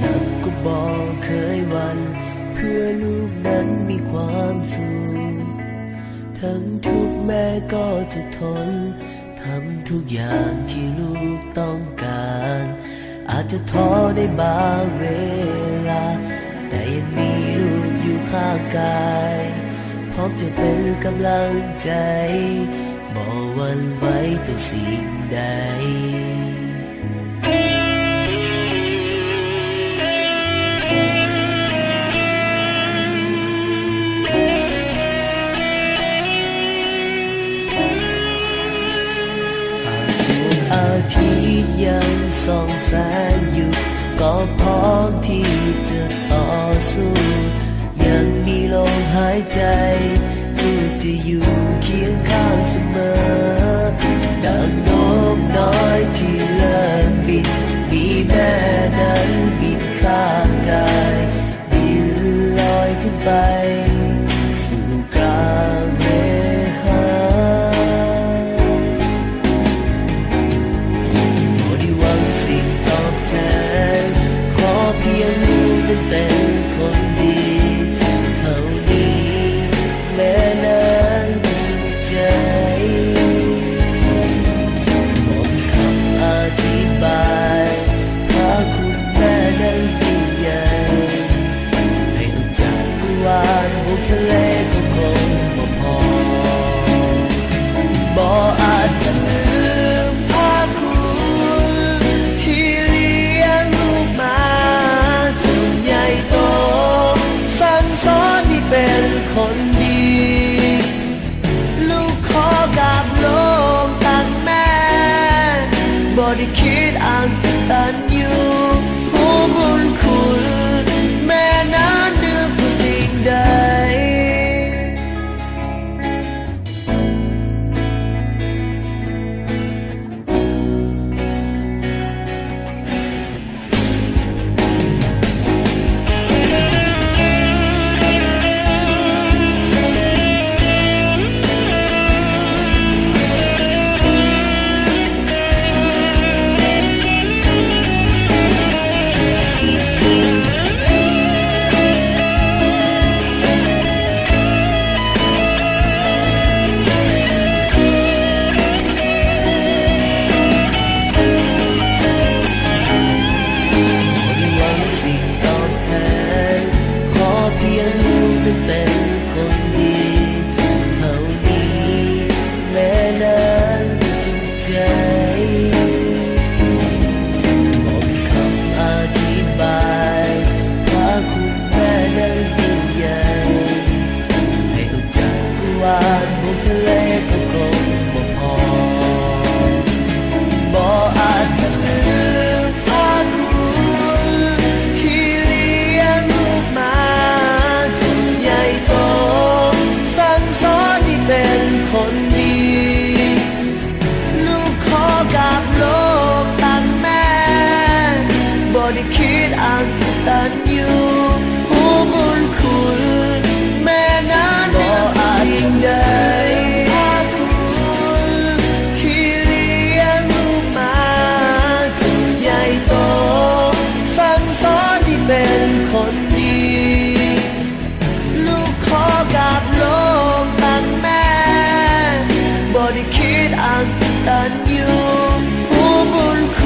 นับก็บอกเคยหวันเพื่อลูกนั้นมีความสุขทั้งทุกแม่ก็จะทนทำทุกอย่างที่ลูกต้องการอาจจะท้อได้บางเวลาแต่ยังมีลูกอยู่ข้างกายพร้อมจะเป็นกำลังใจบ่หวั่นไหวต่อสิ่งใดอาทิตย์ยังส่องแสงอยู่ก็พร้อมที่จะต่อสู้ยังมีลมหายใจลูกจะอยู่เคียงข้างเสมอดังนกน้อยที่เลิกบินมีแม่นั้นบินข้างกายบินลอยขึ้นไปสู่กลางเมฆสิ่งตอบแทนขอเพียงลูกนั้นเป็นคนดีเท่านี้แม่นั้นก็สุขใจบอกมีคำอธิบายพระคุณแม่นั้นยิ่งใหญ่ให้ออกจากกุวานบุกทะเลก็คงบ่พอบ่อาจจะลืมพระคุณที่เลี้ยงลูกมาจนใหญ่โตสั่งสอนให้เป็นคนดีลูกขอกราบลงตักแม่บ่ได้คิดอ้างตันอยู่ผู้บุญคุณแม่นั้นเหนือกว่าสิ่งใดบุกทะเลก็คงบ่พอบ่อาจจะลืมพระคุณที่เลี้ยงลูกมาจนใหญ่โตสั่งสอนให้เป็นคนดีลูกขอกราบลงตักแม่บ่ได้คิดอ้างตันอยู่ผู้บุญคุณแม่นั้นบ่อาจสิ่งใดพระคุณที่เลี้ยงลูกมาจนใหญ่โตสั่งสอนให้เป็นคนดีลูกขอกราบลงตักแม่บ่ได้คิดอ้างตันอยู่ผู้บุญคุณ